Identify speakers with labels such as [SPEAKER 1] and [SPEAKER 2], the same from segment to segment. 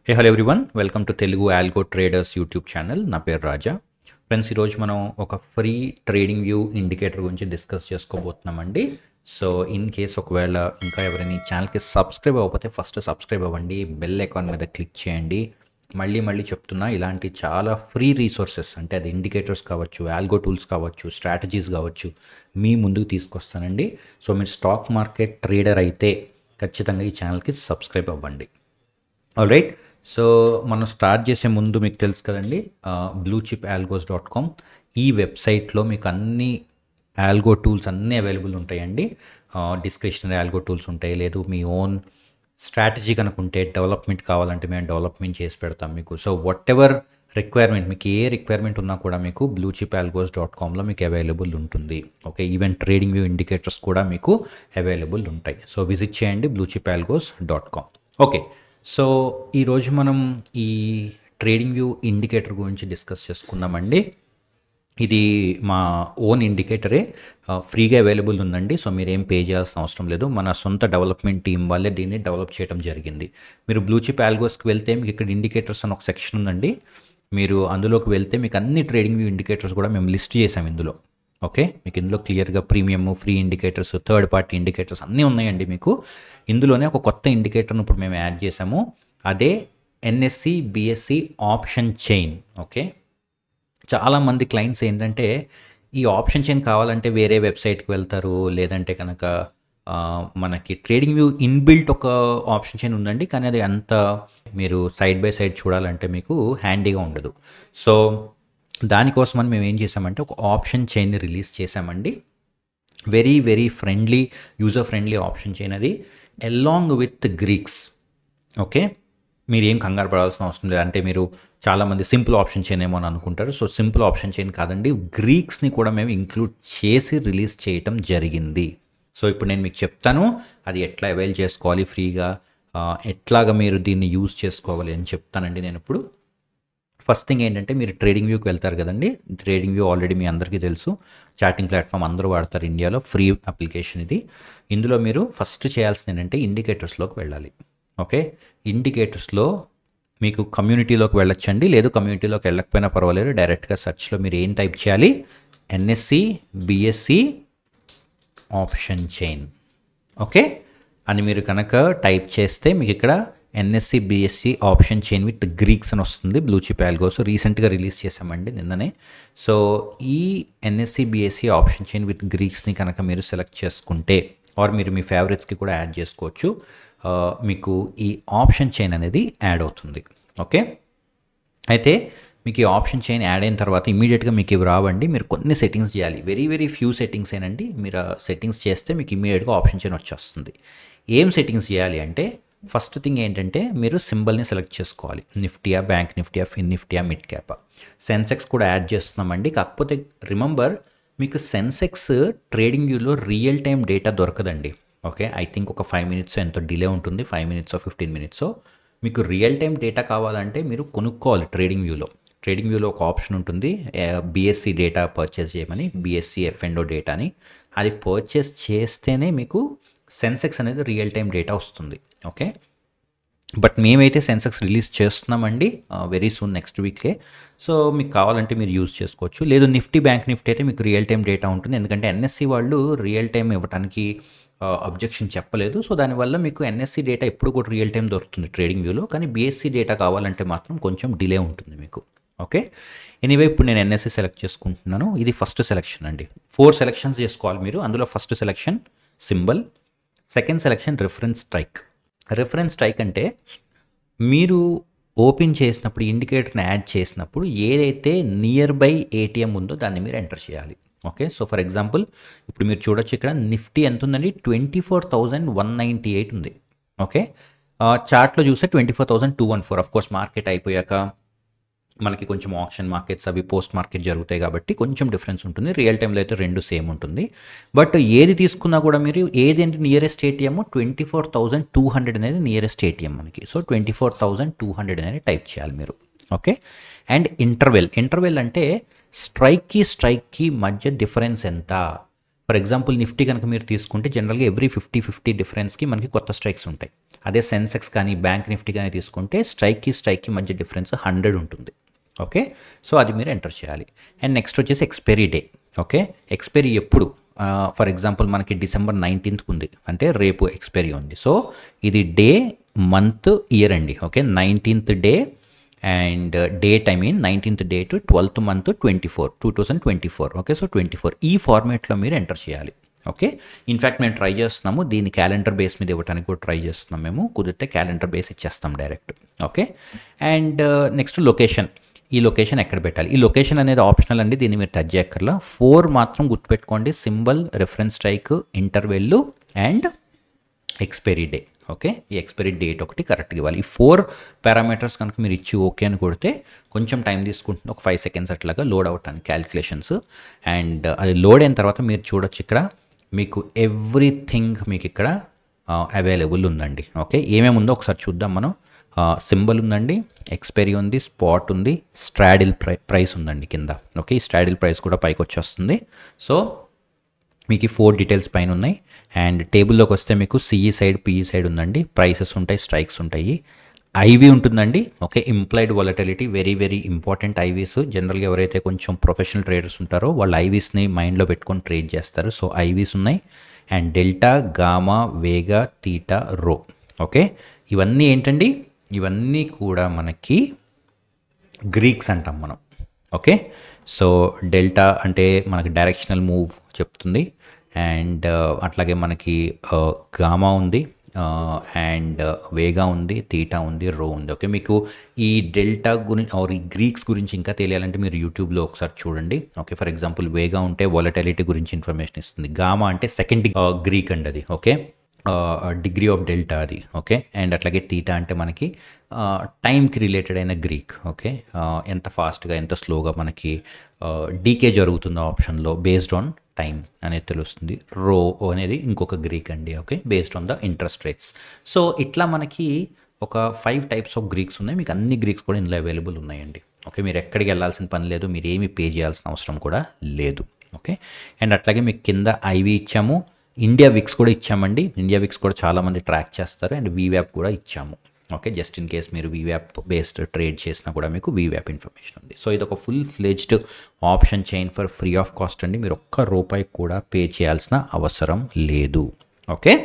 [SPEAKER 1] Hey hello everyone, welcome to Telugu algo traders YouTube channel. నా పేరు రాజా. Friends, ఈరోజు మనం ఒక ఫ్రీ ట్రేడింగ్ వ్యూ ఇండికేటర్ గురించి డిస్కస్ చేసుకోబోతున్నామండి. సో ఇన్ కేస్ ఒకవేళ ఇంకా ఎవరైనా ఈ ఛానల్కి సబ్స్క్రైబ్ అవ్వకపోతే ఫస్ట్ సబ్స్క్రైబ్ అవ్వండి, బెల్ ఐకాన్ మీద క్లిక్ చేయండి. మళ్ళీ చెప్తున్నా, ఇలాంటి చాలా ఫ్రీ రీసోర్సెస్, అంటే అది ఇండికేటర్స్ కావచ్చు, ఆల్గో టూల్స్ కావచ్చు, స్ట్రాటజీస్ కావచ్చు, మీ ముందుకు తీసుకొస్తానండి. సో మీరు స్టాక్ మార్కెట్ ట్రేడర్ అయితే ఖచ్చితంగా ఈ ఛానల్కి సబ్స్క్రైబ్ అవ్వండి. ఆల్రైట్, సో మనం స్టార్ట్ చేసే ముందు మీకు తెలుసు కదండి, bluechipalgos.com ఈ వెబ్సైట్లో మీకు అన్ని ఆల్గో టూల్స్ అన్నీ అవైలబుల్ ఉంటాయండి. డిస్క్రిప్షనరీ ఆల్గో టూల్స్ ఉంటాయి. లేదు మీ ఓన్ స్ట్రాటజీ కనుకుంటే, డెవలప్మెంట్ కావాలంటే మేము డెవలప్మెంట్ చేసి పెడతాం మీకు. సో వాట్ ఎవర్ రిక్వైర్మెంట్, మీకు ఏ రిక్వైర్మెంట్ ఉన్నా కూడా మీకు bluechipalgos.comలో మీకు అవైలబుల్ ఉంటుంది. Okay, even trading view indicators కూడా మీకు అవైలబుల్ ఉంటాయి. సో విజిట్ చేయండి bluechipalgos.com. ఓకే, సో ఈరోజు మనం ఈ ట్రేడింగ్ వ్యూ ఇండికేటర్ గురించి డిస్కస్ చేసుకుందామండి. ఇది మా ఓన్ ఇండికేటరే, ఫ్రీగా అవైలబుల్ ఉందండి. సో మీరేం పే చేయాల్సిన అవసరం లేదు. మన సొంత డెవలప్మెంట్ టీం వాళ్ళే దీన్ని డెవలప్ చేయడం జరిగింది. మీరు బ్లూచిప్ వెళ్తే మీకు ఇక్కడ ఇండికేటర్స్ అని ఒక సెక్షన్ ఉందండి. మీరు అందులోకి వెళ్తే మీకు అన్ని ట్రేడింగ్ వ్యూ ఇండికేటర్స్ కూడా మేము లిస్ట్ చేసాం ఇందులో. ఓకే, మీకు ఇందులో క్లియర్గా premium, free indicators, third party indicators అన్నీ ఉన్నాయండి. మీకు ఇందులోనే ఒక కొత్త ఇండికేటర్ను ఇప్పుడు మేము యాడ్ చేసాము. అదే NSC BSE option chain. Okay, చాలామంది క్లయింట్స్ ఏంటంటే ఈ ఆప్షన్ చైన్ కావాలంటే వేరే వెబ్సైట్కి వెళ్తారు, లేదంటే కనుక మనకి ట్రేడింగ్ వ్యూ ఇన్బిల్ట్ ఒక ఆప్షన్ చైన్ ఉందండి, కానీ అది అంత మీరు సైడ్ బై సైడ్ చూడాలంటే మీకు హ్యాండీగా ఉండదు. సో దానికోసమని మేము ఏం చేసామంటే ఒక ఆప్షన్ చైన్ని రిలీజ్ చేసామండి. Very friendly, user friendly option chain అది, అలాంగ్ విత్ గ్రీక్స్. ఓకే, మీరు ఏం కంగారు పడాల్సిన అవసరం లేదు. అంటే మీరు చాలామంది సింపుల్ ఆప్షన్ చైన్ ఏమో అని అనుకుంటారు. సో సింపుల్ ఆప్షన్ చైన్ కాదండి, గ్రీక్స్ని కూడా మేము ఇంక్లూడ్ చేసి రిలీజ్ చేయటం జరిగింది. సో ఇప్పుడు నేను మీకు చెప్తాను అది ఎట్లా అవైల్ చేసుకోవాలి ఫ్రీగా, ఎట్లాగా మీరు దీన్ని యూజ్ చేసుకోవాలి అని చెప్తానండి నేను ఇప్పుడు. ఫస్ట్ థింగ్ ఏంటంటే, మీరు ట్రేడింగ్ వ్యూకి వెళ్తారు కదండి. ట్రేడింగ్ వ్యూ ఆల్రెడీ మీ అందరికీ తెలుసు, చాటింగ్ ప్లాట్ఫామ్ అందరూ వాడతారు ఇండియాలో, ఫ్రీ అప్లికేషన్ ఇది. ఇందులో మీరు ఫస్ట్ చేయాల్సింది ఏంటంటే ఇండికేటర్స్లోకి వెళ్ళాలి. ఓకే, ఇండికేటర్స్లో మీకు కమ్యూనిటీలోకి వెళ్ళొచ్చండి, లేదు కమ్యూనిటీలోకి వెళ్ళకపోయినా పర్వాలేదు. డైరెక్ట్గా సెర్చ్లో మీరు ఏం టైప్ చేయాలి, NSE BSE option chain. Okay అని మీరు కనుక టైప్ చేస్తే మీకు ఇక్కడ NSE BSE option chain with greeks అని వస్తుంది. బ్లూచిపాల్గోస్ రీసెంట్గా రిలీజ్ చేసామండి నిన్ననే. సో ఈ NSE BSE option chain with గ్రీక్స్ని కనుక మీరు సెలెక్ట్ చేసుకుంటే, ఆర్ మీరు మీ ఫేవరెట్స్కి కూడా యాడ్ చేసుకోవచ్చు, మీకు ఈ ఆప్షన్ చైన్ అనేది యాడ్ అవుతుంది. ఓకే, అయితే మీకు ఈ ఆప్షన్ చైన్ యాడ్ అయిన తర్వాత ఇమీడియట్గా మీకు ఇవి రావండి. మీరు కొన్ని సెట్టింగ్స్ చేయాలి, వెరీ ఫ్యూ సెట్టింగ్స్ ఏనండి. మీరు సెట్టింగ్స్ చేస్తే మీకు ఇమీడియట్గా ఆప్షన్ చైన్ వచ్చేస్తుంది. ఏం సెట్టింగ్స్ చేయాలి అంటే, ఫస్ట్ థింగ్ ఏంటంటే మీరు సింబల్ని సెలెక్ట్ చేసుకోవాలి. నిఫ్టీయా, బ్యాంక్ నిఫ్టీయా, ఫిన్ నిఫ్టీయా, మిడ్ క్యాపా. సెన్సెక్స్ కూడా యాడ్ చేస్తున్నామండి. కాకపోతే రిమెంబర్, మీకు సెన్సెక్స్ ట్రేడింగ్ వ్యూలో రియల్ టైం డేటా దొరకదండి. ఓకే, ఐ థింక్ ఒక 5 minutes ఎంతో డిలే ఉంటుంది, 5 minutes 15 minutes. మీకు రియల్ టైం డేటా కావాలంటే మీరు కొనుక్కోవాలి ట్రేడింగ్ వ్యూలో. ట్రేడింగ్ వ్యూలో ఒక ఆప్షన్ ఉంటుంది, బిఎస్సి డేటా పర్చేస్ చేయమని, బిఎస్సి ఎఫ్ఎండో డేటా అని. అది పర్చేస్ చేస్తేనే మీకు సెన్సెక్స్ అనేది రియల్ టైం డేటా వస్తుంది. ఓకే, బట్ మేమైతే సెన్సెక్స్ రిలీజ్ చేస్తున్నామండి వెరీ సూన్, నెక్స్ట్ వీకే. సో మీకు కావాలంటే మీరు యూజ్ చేసుకోవచ్చు. లేదు నిఫ్టీ, బ్యాంక్ నిఫ్టీ అయితే మీకు రియల్ టైం డేటా ఉంటుంది, ఎందుకంటే ఎన్ఎస్సి వాళ్ళు రియల్ టైం ఇవ్వడానికి అబ్జెక్షన్ చెప్పలేదు. సో దానివల్ల మీకు ఎన్ఎస్సి డేటా ఎప్పుడు కూడా రియల్ టైం దొరుకుతుంది ట్రేడింగ్ వ్యూలో, కానీ బిఎస్సి డేటా కావాలంటే మాత్రం కొంచెం డిలే ఉంటుంది మీకు. ఓకే, ఎనీవే ఇప్పుడు నేను ఎన్ఎస్సి సెలెక్ట్ చేసుకుంటున్నాను. ఇది ఫస్ట్ సెలెక్షన్ అండి. 4 సెలెక్షన్స్ చేసుకోవాలి మీరు. అందులో first selection symbol, second selection reference strike. Reference strike అంటే మీరు ఓపెన్ చేసినప్పుడు, ఇండికేటర్ని యాడ్ చేసినప్పుడు ఏదైతే నియర్ బై ఏటీఎం ఉందో దాన్ని మీరు ఎంటర్ చేయాలి. ఓకే, సో ఫర్ ఎగ్జాంపుల్ ఇప్పుడు మీరు చూడొచ్చు, ఇక్కడ నిఫ్టీ ఎంత ఉందండి, 24,198 ఉంది. ఓకే, చార్ట్లో చూస్తే 24,214. ఆఫ్ కోర్స్ మార్కెట్ అయిపోయాక మనకి కొంచెం ఆప్షన్ మార్కెట్స్ అవి పోస్ట్ మార్కెట్ జరుగుతాయి కాబట్టి కొంచెం డిఫరెన్స్ ఉంటుంది. రియల్ టైంలో అయితే రెండు సేమ్ ఉంటుంది. బట్ ఏది తీసుకున్నా కూడా మీరు ఏదేంటి నియరెస్ట్ ఏటీఎం 24,200 అనేది నియరెస్ట్ ఏటీఎం మనకి. సో 24,200 అనేది టైప్ చేయాలి మీరు. ఓకే, అండ్ ఇంటర్వెల్ అంటే స్ట్రైక్కి మధ్య డిఫరెన్స్ ఎంత. ఫర్ ఎగ్జాంపుల్ నిఫ్టీ కనుక మీరు తీసుకుంటే జనరల్గా ఎవ్రీ 50-50 డిఫరెన్స్కి మనకి కొత్త స్ట్రైక్స్ ఉంటాయి. అదే సెన్సెక్స్ కానీ బ్యాంక్ నిఫ్టీ కానీ తీసుకుంటే స్ట్రైక్కి మధ్య డిఫరెన్స్ 100 ఉంటుంది. ఓకే, సో అది మీరు ఎంటర్ చేయాలి. అండ్ నెక్స్ట్ వచ్చేసి ఎక్స్పైరీ డే. ఓకే, ఎక్స్పైరీ ఎప్పుడు? ఫర్ ఎగ్జాంపుల్ మనకి December 19th ఉంది అంటే రేపు ఎక్స్పైరీ ఉంది. సో ఇది డే, మంత్, ఇయర్ అండి. Okay, 19th day and date, 19th day to 12th month 2024. Okay, so 24 ఈ ఫార్మేట్లో మీరు ఎంటర్ చేయాలి. ఓకే, ఇన్ఫ్యాక్ట్ మేము ట్రై చేస్తున్నాము దీన్ని క్యాలెండర్ బేస్ మీద ఇవ్వడానికి కూడా ట్రై చేస్తున్నాం. మేము కుదిరితే క్యాలెండర్ బేస్ ఇచ్చేస్తాం direct. Okay, and next location. ఈ లొకేషన్ ఎక్కడ పెట్టాలి? ఈ లొకేషన్ అనేది ఆప్షనల్ అండి, దీన్ని మీరు టచ్ చేయక్కర్లా. 4 మాత్రం గుర్తుపెట్టుకోండి: symbol, reference strike, interval and expiry day. Okay, ఈ ఎక్స్పైరీ డేట్ ఒకటి కరెక్ట్గా ఇవ్వాలి. ఈ 4 పారామీటర్స్ కనుక మీరు ఇచ్చి ఓకే అని కొడితే కొంచెం టైం తీసుకుంటుంది, ఒక 5 seconds అట్లాగా లోడ్ అవటానికి క్యాలిక్యులేషన్స్. అండ్ అది లోడ్ అయిన తర్వాత మీరు చూడొచ్చు ఇక్కడ మీకు ఎవ్రీథింగ్ మీకు ఇక్కడ అవైలబుల్ ఉందండి. ఓకే, ఏమేమి ఉందో ఒకసారి చూద్దాం మనం. సింబల్ ఉందండి, ఎక్స్పైరీ ఉంది, స్పాట్ ఉంది, స్ట్రాడిల్ ప్రైస్ ఉందండి కింద. ఓకే, ఈ స్ట్రాడిల్ ప్రైస్ కూడా పైకి వచ్చేస్తుంది. సో మీకు ఈ 4 డీటెయిల్స్ పైన ఉన్నాయి. అండ్ టేబుల్లోకి వస్తే మీకు సిఈ సైడ్, పిఈ సైడ్ ఉందండి, ప్రైసెస్ ఉంటాయి, స్ట్రైక్స్ ఉంటాయి, ఐవి ఉంటుందండి. Okay, implied volatility very very important. IVs జనరల్గా ఎవరైతే కొంచెం ప్రొఫెషనల్ ట్రేడర్స్ ఉంటారో వాళ్ళు ఐవీస్ని మైండ్లో పెట్టుకొని ట్రేడ్ చేస్తారు. సో ఐవీస్ ఉన్నాయి. And delta, gamma, Vega, theta, రో. ఓకే, ఇవన్నీ ఏంటండి? ఇవన్నీ కూడా మనకి గ్రీక్స్ అంటాం మనం. ఓకే, సో డెల్టా అంటే మనకి డైరెక్షనల్ మూవ్ చెప్తుంది. అండ్ అట్లాగే మనకి గామా ఉంది, అండ్ వేగా ఉంది, తీటా ఉంది, రో ఉంది. ఓకే, మీకు ఈ డెల్టా గురించి ఆర్ ఈ గ్రీక్స్ గురించి ఇంకా తెలియాలంటే మీరు యూట్యూబ్లో ఒకసారి చూడండి. ఓకే, ఫర్ ఎగ్జాంపుల్ వేగా ఉంటే వాలటిలిటీ గురించి ఇన్ఫర్మేషన్ ఇస్తుంది. గామా అంటే సెకండ్ గ్రీక్ అండి అది. ఓకే, డిగ్రీ ఆఫ్ డెల్టా అది. ఓకే, అండ్ అట్లాగే తీటా అంటే మనకి టైంకి రిలేటెడ్ అయిన గ్రీక్. ఓకే, ఎంత ఫాస్ట్గా ఎంత స్లోగా మనకి డీకే జరుగుతుందో ఆప్షన్లో బేస్డ్ ఆన్ టైం అనేది తెలుస్తుంది. రో అనేది ఇంకొక గ్రీక్ అండి. Okay, based on the interest rates. So ఇట్లా మనకి ఒక 5 types ఆఫ్ గ్రీక్స్ ఉన్నాయి. మీకు అన్ని గ్రీక్స్ కూడా ఇందులో అవైలబుల్ ఉన్నాయండి. ఓకే, మీరు ఎక్కడికి వెళ్ళాల్సిన పని లేదు, మీరు ఏమి పే చేయాల్సిన అవసరం కూడా లేదు. ఓకే, అండ్ అట్లాగే మీకు కింద ఐవి ఇచ్చాము, ఇండియా విక్స్ కూడా ఇచ్చామండి. ఇండియా విక్స్ కూడా చాలామంది ట్రాక్ చేస్తారు. అండ్ వీవ్యాప్ కూడా ఇచ్చాము. ఓకే, జస్ట్ ఇన్ కేస్ మీరు వీవ్యాప్ బేస్డ్ ట్రేడ్ చేసినా కూడా మీకు వీవ్యాప్ ఇన్ఫర్మేషన్ ఉంది. సో ఇది ఒక full fledged option chain for free of cost అండి. మీరు ఒక్క రూపాయి కూడా పే చేయాల్సిన అవసరం లేదు. ఓకే,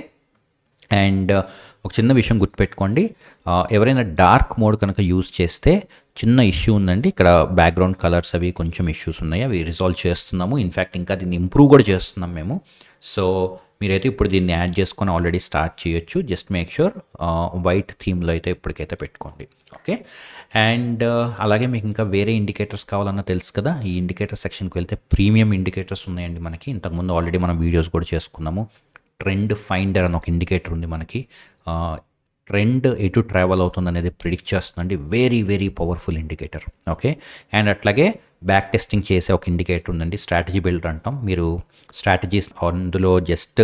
[SPEAKER 1] అండ్ ఒక చిన్న విషయం గుర్తుపెట్టుకోండి, ఎవరైనా డార్క్ మోడ్ కనుక యూజ్ చేస్తే చిన్న ఇష్యూ ఉందండి. ఇక్కడ బ్యాక్గ్రౌండ్ కలర్స్ అవి కొంచెం ఇష్యూస్ ఉన్నాయి, అవి రిజాల్వ్ చేస్తున్నాము. ఇన్ఫ్యాక్ట్ ఇంకా దీన్ని ఇంప్రూవ్ కూడా చేస్తున్నాం మేము. సో మీరైతే ఇప్పుడు దీన్ని యాడ్ చేసుకొని ఆల్రెడీ స్టార్ట్ చేయొచ్చు. జస్ట్ మేక్ ష్యూర్ వైట్ థీమ్లో అయితే ఇప్పటికైతే పెట్టుకోండి. ఓకే, అండ్ అలాగే మీకు ఇంకా వేరే ఇండికేటర్స్ కావాలన్నా తెలుసు కదా, ఈ ఇండికేటర్ సెక్షన్కి వెళ్తే ప్రీమియం ఇండికేటర్స్ ఉన్నాయండి మనకి. ఇంతకుముందు ఆల్రెడీ మనం వీడియోస్ కూడా చేసుకున్నాము. ట్రెండ్ ఫైండర్ అని ఒక ఇండికేటర్ ఉంది మనకి. ట్రెండ్ ఎటు ట్రావెల్ అవుతుంది అనేది ప్రిడిక్ట్ చేస్తుందండి. Very very powerful indicator. Okay, and అట్లాగే బ్యాక్ టెస్టింగ్ చేసే ఒక ఇండికేటర్ ఉందండి, స్ట్రాటజీ బిల్డర్ అంటాం. మీరు స్ట్రాటజీస్ అందులో జస్ట్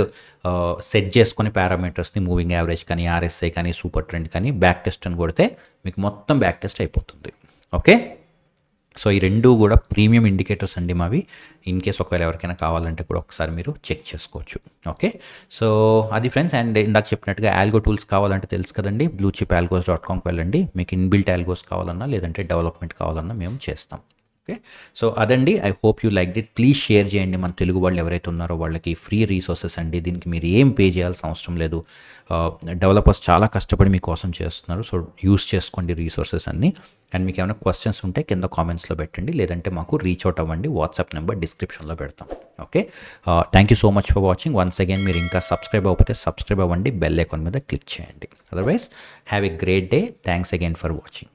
[SPEAKER 1] సెట్ చేసుకునే పారామీటర్స్ని మూవింగ్ యావరేజ్ కానీ, ఆర్ఎస్ఐ కానీ, సూపర్ ట్రెండ్ కానీ బ్యాక్ టెస్ట్ అని కొడితే మీకు మొత్తం బ్యాక్ టెస్ట్ అయిపోతుంది. ఓకే, సో ఈ రెండు కూడా ప్రీమియం ఇండికేటర్స్ అండి మావి. ఇన్ కేస్ ఒకవేళ ఎవరికైనా కావాలంటే కూడా ఒకసారి మీరు చెక్ చేసుకోవచ్చు. ఓకే, సో అది ఫ్రెండ్స్. అండ్ ఇందాక చెప్పినట్టుగా ఆల్గో టూల్స్ కావాలంటే తెలుసు కదండి, bluechipalgos.comకి వెళ్ళండి. మీకు ఇన్బిల్ట్ ఆల్గోస్ కావాలన్నా లేదంటే డెవలప్మెంట్ కావాలన్నా మేము చేస్తాం. ఓకే, సో అదండి. I hope you like it. Please share చేయండి. మన తెలుగు వాళ్ళు ఎవరైతే ఉన్నారో వాళ్ళకి ఫ్రీ రీసోర్సెస్ అండి. దీనికి మీరు ఏం పే చేయాల్సిన అవసరం లేదు. డెవలపర్స్ చాలా కష్టపడి మీకోసం చేస్తున్నారు. సో యూస్ చేసుకోండి రీసోర్సెస్ అన్నీ. అండ్ మీకు ఏమైనా క్వశ్చన్స్ ఉంటే కింద కామెంట్స్లో పెట్టండి, లేదంటే మాకు రీచ్ అవుట్ అవ్వండి. వాట్సాప్ నెంబర్ డిస్క్రిప్షన్లో పెడతాం. Okay, thank you so much for watching. Once again మీరు ఇంకా సబ్స్క్రైబ్ అవ్వకపోతే సబ్స్క్రైబ్ అవ్వండి, బెల్ ఐకాన్ మీద క్లిక్ చేయండి. Otherwise have a great day. Thanks again for watching.